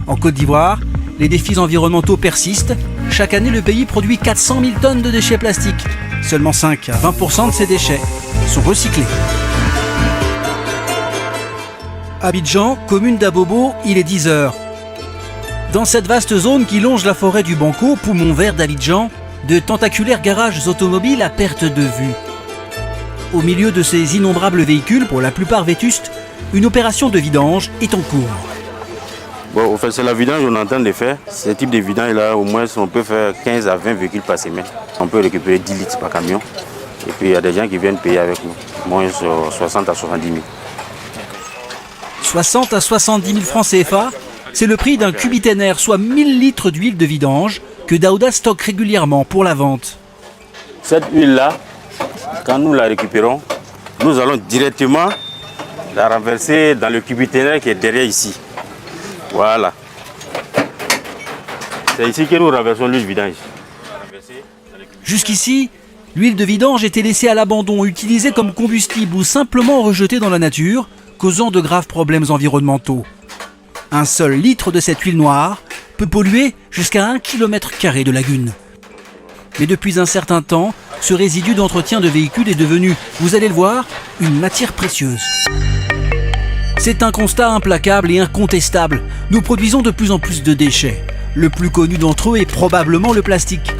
En Côte d'Ivoire, les défis environnementaux persistent. Chaque année, le pays produit 400 000 tonnes de déchets plastiques. Seulement 5 à 20% de ces déchets sont recyclés. Abidjan, commune d'Abobo, il est 10 h. Dans cette vaste zone qui longe la forêt du Banco, poumon vert d'Abidjan, de tentaculaires garages automobiles à perte de vue. Au milieu de ces innombrables véhicules, pour la plupart vétustes, une opération de vidange est en cours. Bon, au fait, c'est la vidange qu'on est en train de faire. Ce type de vidange-là, au moins, on peut faire 15 à 20 véhicules par semaine. On peut récupérer 10 litres par camion. Et puis, il y a des gens qui viennent payer avec nous, moins 60 à 70 000. 60 à 70 000 francs CFA, c'est le prix d'un cubiténaire, soit 1000 litres d'huile de vidange, que Daouda stocke régulièrement pour la vente. Cette huile-là, quand nous la récupérons, nous allons directement la renverser dans le cubiténaire qui est derrière ici. Voilà. C'est ici que nous renversons l'huile de vidange. Jusqu'ici, l'huile de vidange était laissée à l'abandon, utilisée comme combustible ou simplement rejetée dans la nature, causant de graves problèmes environnementaux. Un seul litre de cette huile noire peut polluer jusqu'à 1 km² de lagune. Mais depuis un certain temps, ce résidu d'entretien de véhicules est devenu, vous allez le voir, une matière précieuse. C'est un constat implacable et incontestable. Nous produisons de plus en plus de déchets. Le plus connu d'entre eux est probablement le plastique.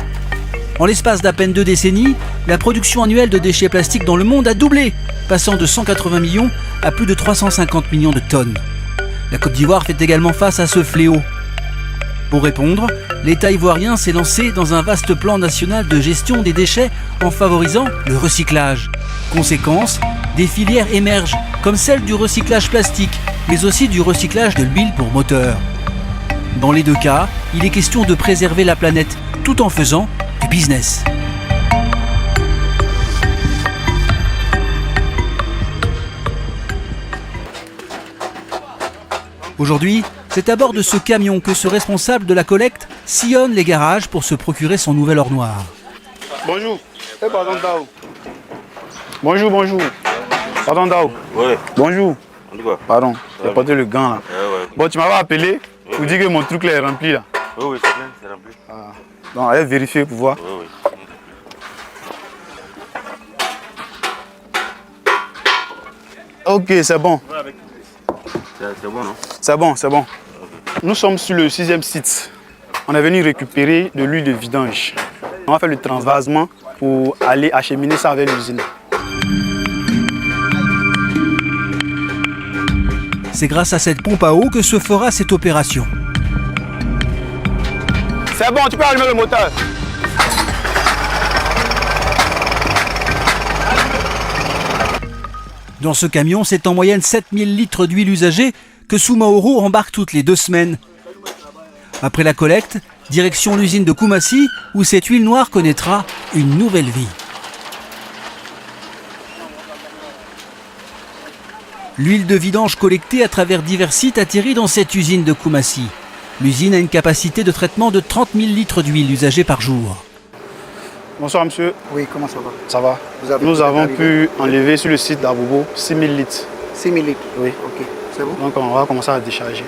En l'espace d'à peine 2 décennies, la production annuelle de déchets plastiques dans le monde a doublé, passant de 180 millions à plus de 350 millions de tonnes. La Côte d'Ivoire fait également face à ce fléau. Pour répondre, l'État ivoirien s'est lancé dans un vaste plan national de gestion des déchets en favorisant le recyclage. Conséquence, des filières émergent, comme celle du recyclage plastique, mais aussi du recyclage de l'huile pour moteur. Dans les deux cas, il est question de préserver la planète, tout en faisant du business. Aujourd'hui, c'est à bord de ce camion que ce responsable de la collecte sillonne les garages pour se procurer son nouvel or noir. Bonjour. Pardon, Dao. Bonjour, bonjour. Pardon, Dao. Ouais. Bonjour. Pardon, j'ai porté le gant là. Ouais. Bon, tu m'avais appelé pour dire que mon truc là est rempli là. Oui, c'est bien, c'est rempli. Ah. Donc, allez vérifier pour voir. Oui. Ok, c'est bon. C'est bon, non? C'est bon, c'est bon. Nous sommes sur le 6e site. On est venu récupérer de l'huile de vidange. On va faire le transvasement pour aller acheminer ça vers l'usine. C'est grâce à cette pompe à eau que se fera cette opération. C'est bon, tu peux allumer le moteur. Dans ce camion, c'est en moyenne 7000 litres d'huile usagée que Soumaoro embarque toutes les 2 semaines. Après la collecte, direction l'usine de Koumassi, où cette huile noire connaîtra une nouvelle vie. L'huile de vidange collectée à travers divers sites atterrit dans cette usine de Koumassi. L'usine a une capacité de traitement de 30 000 litres d'huile usagée par jour. Bonsoir monsieur. Oui, comment ça va? Ça va. Nous avons pu enlever sur le site d'Abobo 6 000 litres. 6 000 litres? Oui. Ok, c'est bon. Donc on va commencer à décharger.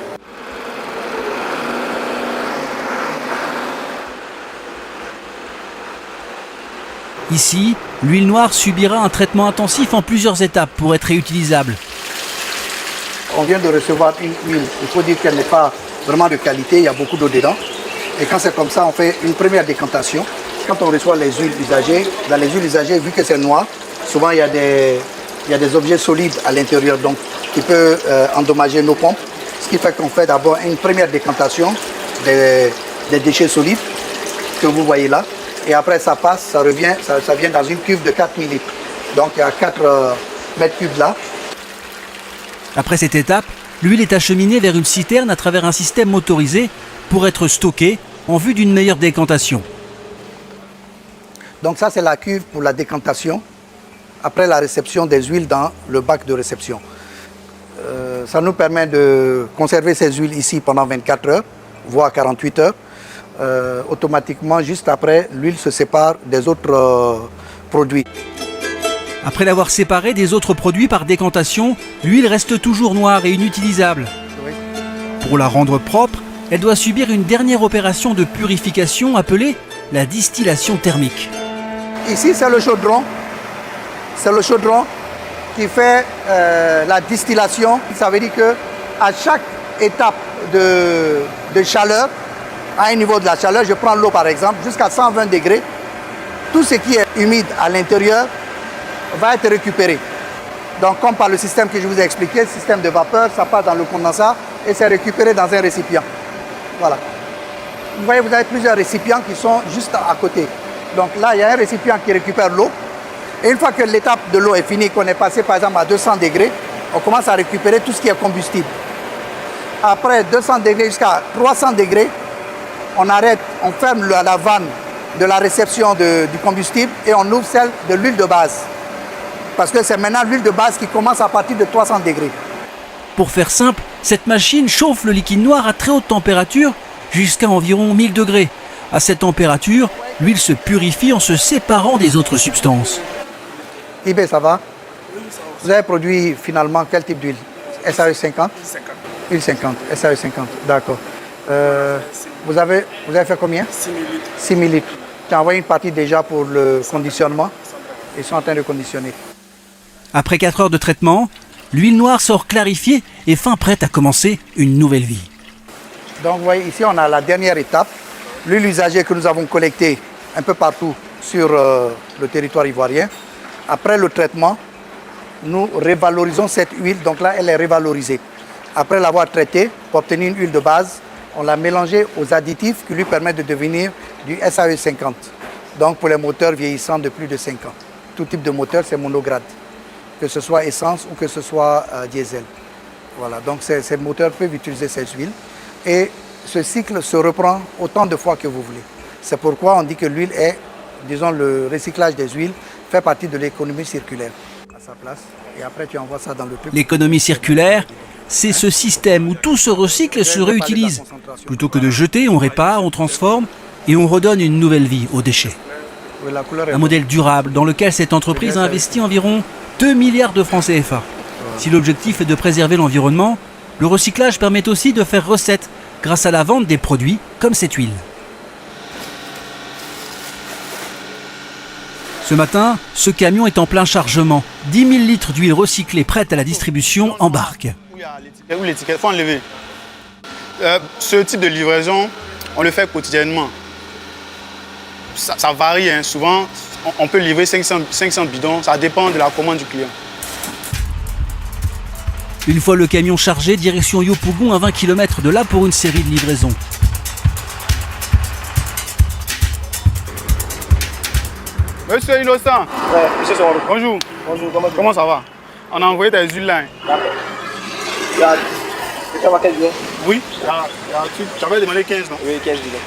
Ici, l'huile noire subira un traitement intensif en plusieurs étapes pour être réutilisable. On vient de recevoir une huile. Il faut dire qu'elle n'est pas vraiment de qualité, il y a beaucoup d'eau dedans. Et quand c'est comme ça, on fait une première décantation. Quand on reçoit les huiles usagées, dans les huiles usagées, vu que c'est noir, souvent il y a des objets solides à l'intérieur, donc qui peut endommager nos pompes. Ce qui fait qu'on fait d'abord une première décantation des déchets solides que vous voyez là. Et après ça passe, ça revient, ça vient dans une cuve de 4000 litres. Donc il y a 4 mètres cubes là. Après cette étape, l'huile est acheminée vers une citerne à travers un système motorisé pour être stockée en vue d'une meilleure décantation. Donc ça c'est la cuve pour la décantation après la réception des huiles dans le bac de réception. Ça nous permet de conserver ces huiles ici pendant 24 heures, voire 48 heures. Automatiquement, juste après, l'huile se sépare des autres produits. Après l'avoir séparée des autres produits par décantation, l'huile reste toujours noire et inutilisable. Oui. Pour la rendre propre, elle doit subir une dernière opération de purification appelée la distillation thermique. Ici, c'est le chaudron. C'est le chaudron qui fait la distillation. Ça veut dire qu'à chaque étape de chaleur, à un niveau de la chaleur, je prends l'eau par exemple, jusqu'à 120 degrés, tout ce qui est humide à l'intérieur va être récupéré. Donc comme par le système que je vous ai expliqué, le système de vapeur, ça passe dans le condensat et c'est récupéré dans un récipient. Voilà. Vous voyez, vous avez plusieurs récipients qui sont juste à côté. Donc là, il y a un récipient qui récupère l'eau. Et une fois que l'étape de l'eau est finie, qu'on est passé par exemple à 200 degrés, on commence à récupérer tout ce qui est combustible. Après 200 degrés jusqu'à 300 degrés, on arrête, on ferme la vanne de la réception du combustible et on ouvre celle de l'huile de base. Parce que c'est maintenant l'huile de base qui commence à partir de 300 degrés. Pour faire simple, cette machine chauffe le liquide noir à très haute température jusqu'à environ 1000 degrés. À cette température, l'huile se purifie en se séparant des autres substances. Ibé, ça va? Vous avez produit finalement quel type d'huile? SAE 50? 50. Huile 50, SAE 50, d'accord. Vous avez fait combien? 6 000 litres. 6 000 litres. Tu as envoyé une partie déjà pour le conditionnement. Ils sont en train de conditionner. Après 4 heures de traitement, l'huile noire sort clarifiée et fin prête à commencer une nouvelle vie. Donc vous voyez ici on a la dernière étape, l'huile usagée que nous avons collectée un peu partout sur le territoire ivoirien. Après le traitement, nous révalorisons cette huile, donc là elle est révalorisée. Après l'avoir traitée, pour obtenir une huile de base, on l'a mélangée aux additifs qui lui permettent de devenir du SAE 50. Donc pour les moteurs vieillissants de plus de 5 ans. Tout type de moteur c'est monograde, que ce soit essence ou que ce soit diesel. Voilà, donc ces moteurs peuvent utiliser ces huiles. Et ce cycle se reprend autant de fois que vous voulez. C'est pourquoi on dit que l'huile est, disons, le recyclage des huiles fait partie de l'économie circulaire. À sa place. Et après, tu envoies ça dans le truc. L'économie circulaire, c'est ce système où tout se recycle et se réutilise. Plutôt que de jeter, on répare, on transforme et on redonne une nouvelle vie aux déchets. Oui, la couleur est Un modèle durable dans lequel cette entreprise a investi environ 2 milliards de francs CFA. Si l'objectif est de préserver l'environnement, le recyclage permet aussi de faire recette grâce à la vente des produits comme cette huile. Ce matin, ce camion est en plein chargement. 10 000 litres d'huile recyclée prête à la distribution embarquent. Où l'étiquette? Il faut enlever. Ce type de livraison, on le fait quotidiennement. Ça varie, hein. Souvent, on peut livrer 500 bidons, ça dépend de la commande du client. Une fois le camion chargé, direction Yopougon à 20 km de là pour une série de livraisons. Monsieur Innocent. Ouais, monsieur Soro. Bonjour. Bonjour, Comment ça va? On a envoyé tes huiles là. D'accord. Tu as quel bien? Oui, tu avais demandé 15, non? Oui, 15 bidons.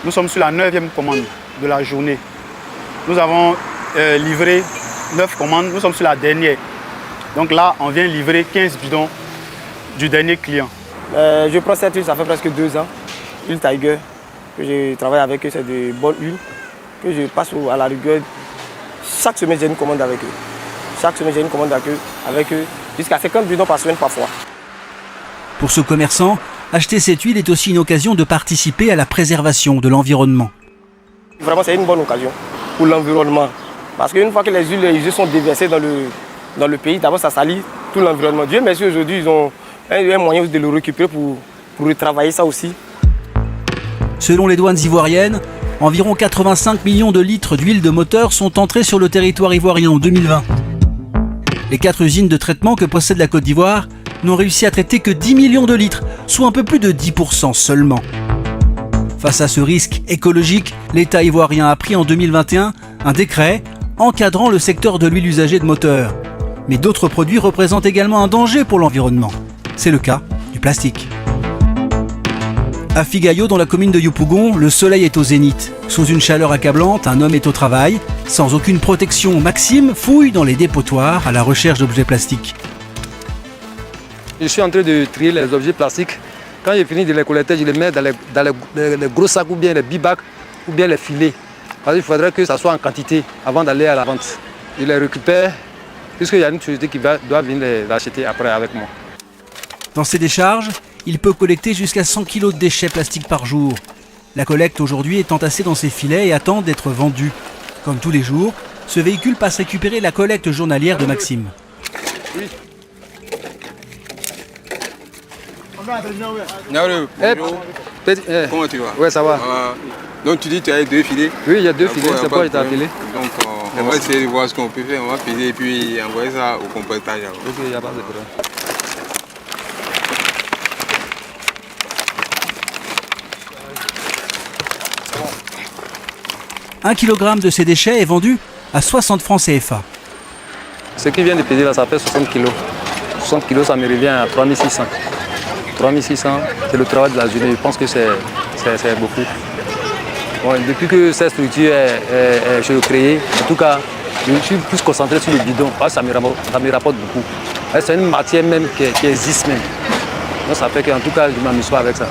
Nous sommes sur la 9e commande de la journée. Nous avons livré 9 commandes, nous sommes sur la dernière. Donc là, on vient livrer 15 bidons du dernier client. Je prends cette huile, ça fait presque 2 ans. Huile Tiger, que je travaille avec eux, c'est de bonne huile. Que je passe à la rigueur. Chaque semaine, j'ai une commande avec eux. Chaque semaine, j'ai une commande avec eux. Jusqu'à 50 bidons par semaine parfois. Pour ce commerçant, acheter cette huile est aussi une occasion de participer à la préservation de l'environnement. Vraiment, c'est une bonne occasion pour l'environnement. Parce qu'une fois que les huiles usées sont déversées dans le pays, d'abord ça salit tout l'environnement. Dieu merci, aujourd'hui, ils ont un moyen de le récupérer pour retravailler ça aussi. Selon les douanes ivoiriennes, environ 85 millions de litres d'huile de moteur sont entrés sur le territoire ivoirien en 2020. Les 4 usines de traitement que possède la Côte d'Ivoire n'ont réussi à traiter que 10 millions de litres, soit un peu plus de 10% seulement. Face à ce risque écologique, l'État ivoirien a pris en 2021 un décret encadrant le secteur de l'huile usagée de moteur. Mais d'autres produits représentent également un danger pour l'environnement. C'est le cas du plastique. À Figayo, dans la commune de Yopougon, le soleil est au zénith. Sous une chaleur accablante, un homme est au travail. Sans aucune protection, Maxime fouille dans les dépotoirs à la recherche d'objets plastiques. Je suis en train de trier les objets plastiques. Quand j'ai fini de les collecter, je les mets dans les gros sacs ou bien les bibacs ou bien les filets. Parce qu'il faudrait que ça soit en quantité avant d'aller à la vente. Je les récupère puisqu'il y a une société qui doit venir les acheter après avec moi. Dans ces décharges, il peut collecter jusqu'à 100 kg de déchets plastiques par jour. La collecte aujourd'hui est entassée dans ses filets et attend d'être vendue. Comme tous les jours, ce véhicule passe récupérer la collecte journalière de Maxime. Comment tu vas? Ouais, ça va. Donc tu dis que tu as 2 filets? Oui, il y a 2 filets, c'est pourquoi il t'a appelé. Donc on va essayer de voir ce qu'on peut faire, on va peser et puis envoyer ça au compostage. Ok, il n'y a pas de problème. Un kilogramme de ces déchets est vendu à 60 francs CFA. Ce qui vient de peser là, ça fait 60 kg. 60 kg, ça me revient à 3600. 3600, c'est le travail de la journée. Je pense que c'est beaucoup. Bon, depuis que cette structure est créée, en tout cas, je suis plus concentré sur le bidon, parce que ça me rapporte beaucoup. C'est une matière même qui existe même. Donc ça fait qu'en tout cas, je m'amuse pas avec ça.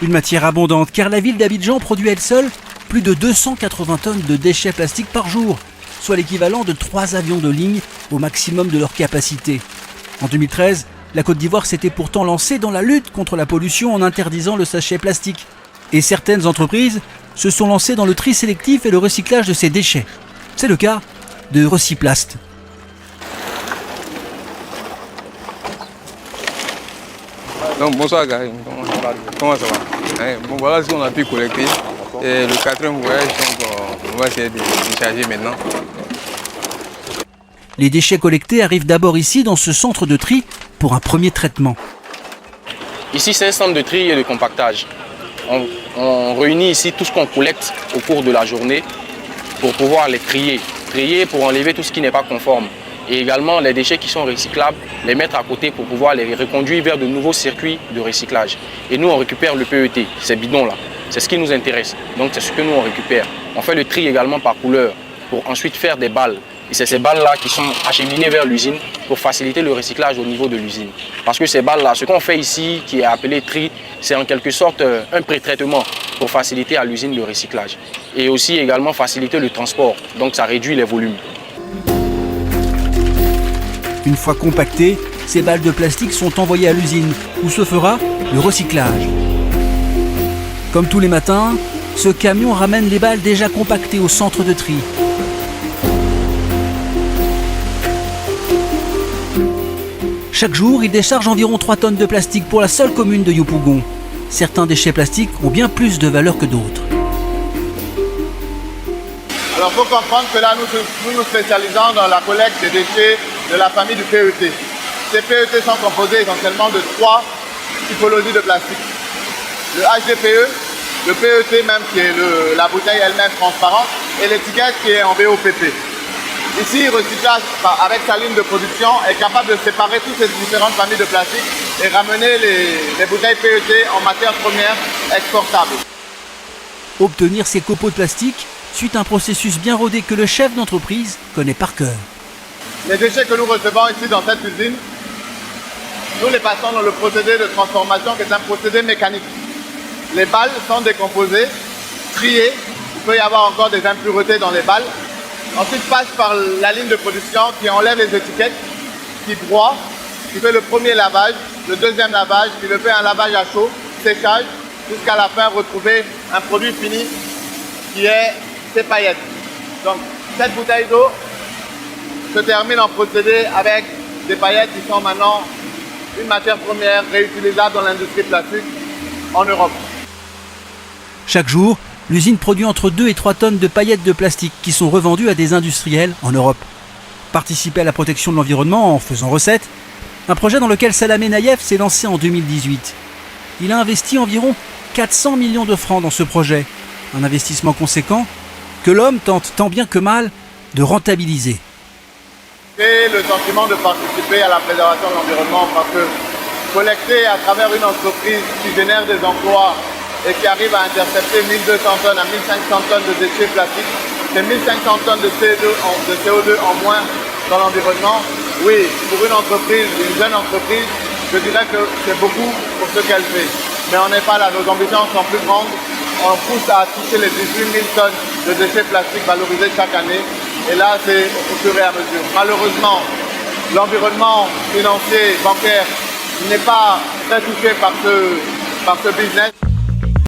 Une matière abondante, car la ville d'Abidjan produit elle seule plus de 280 tonnes de déchets plastiques par jour, soit l'équivalent de 3 avions de ligne au maximum de leur capacité. En 2013, la Côte d'Ivoire s'était pourtant lancée dans la lutte contre la pollution en interdisant le sachet plastique. Et certaines entreprises se sont lancées dans le tri sélectif et le recyclage de ces déchets. C'est le cas de Recyplast. Donc bonsoir Gary, comment ça va? Bon, voilà ce qu'on a pu collecter. Et le 4e voyage, donc on va essayer de décharger maintenant. Les déchets collectés arrivent d'abord ici dans ce centre de tri pour un premier traitement. Ici c'est un centre de tri et de compactage. On réunit ici tout ce qu'on collecte au cours de la journée pour pouvoir les trier. Trier pour enlever tout ce qui n'est pas conforme. Et également les déchets qui sont recyclables, les mettre à côté pour pouvoir les reconduire vers de nouveaux circuits de recyclage. Et nous on récupère le PET, ces bidons-là. C'est ce qui nous intéresse. Donc c'est ce que nous on récupère. On fait le tri également par couleur pour ensuite faire des balles. Et c'est ces balles-là qui sont acheminées vers l'usine pour faciliter le recyclage au niveau de l'usine. Parce que ces balles-là, ce qu'on fait ici, qui est appelé tri, c'est en quelque sorte un pré-traitement pour faciliter à l'usine le recyclage. Et aussi également faciliter le transport, donc ça réduit les volumes. Une fois compactées, ces balles de plastique sont envoyées à l'usine où se fera le recyclage. Comme tous les matins, ce camion ramène les balles déjà compactées au centre de tri. Chaque jour, il décharge environ 3 tonnes de plastique pour la seule commune de Yopougon. Certains déchets plastiques ont bien plus de valeur que d'autres. Alors il faut comprendre que là, nous nous spécialisons dans la collecte des déchets de la famille du PET. Ces PET sont composés essentiellement de 3 typologies de plastique. Le HDPE, le PET même qui est la bouteille elle-même transparente et l'étiquette qui est en BOPP. Ici, Recyplast, avec sa ligne de production, est capable de séparer toutes ces différentes familles de plastique et ramener les bouteilles PET en matière première exportable. Obtenir ces copeaux de plastique suit un processus bien rodé que le chef d'entreprise connaît par cœur. Les déchets que nous recevons ici dans cette usine, nous les passons dans le procédé de transformation qui est un procédé mécanique. Les balles sont décomposées, triées, il peut y avoir encore des impuretés dans les balles. Ensuite passe par la ligne de production qui enlève les étiquettes, qui broie, qui fait le premier lavage, le deuxième lavage, qui le fait un lavage à chaud, séchage, jusqu'à la fin retrouver un produit fini qui est ces paillettes. Donc cette bouteille d'eau se termine en procédé avec des paillettes qui sont maintenant une matière première réutilisable dans l'industrie plastique en Europe. Chaque jour, l'usine produit entre 2 et 3 tonnes de paillettes de plastique qui sont revendues à des industriels en Europe. Participer à la protection de l'environnement en faisant recette, un projet dans lequel Salamé Naïef s'est lancé en 2018. Il a investi environ 400 millions de francs dans ce projet, un investissement conséquent que l'homme tente tant bien que mal de rentabiliser. J'ai le sentiment de participer à la préservation de l'environnement parce que collecter à travers une entreprise qui génère des emplois et qui arrive à intercepter 1200 tonnes à 1500 tonnes de déchets plastiques, c'est 1500 tonnes de CO2 en moins dans l'environnement. Oui, pour une entreprise, une jeune entreprise, je dirais que c'est beaucoup pour ce qu'elle fait. Mais on n'est pas là, nos ambitions sont plus grandes. On pousse à toucher les 18 000 tonnes de déchets plastiques valorisés chaque année. Et là, c'est au fur et à mesure. Malheureusement, l'environnement financier, bancaire n'est pas très touché par ce business.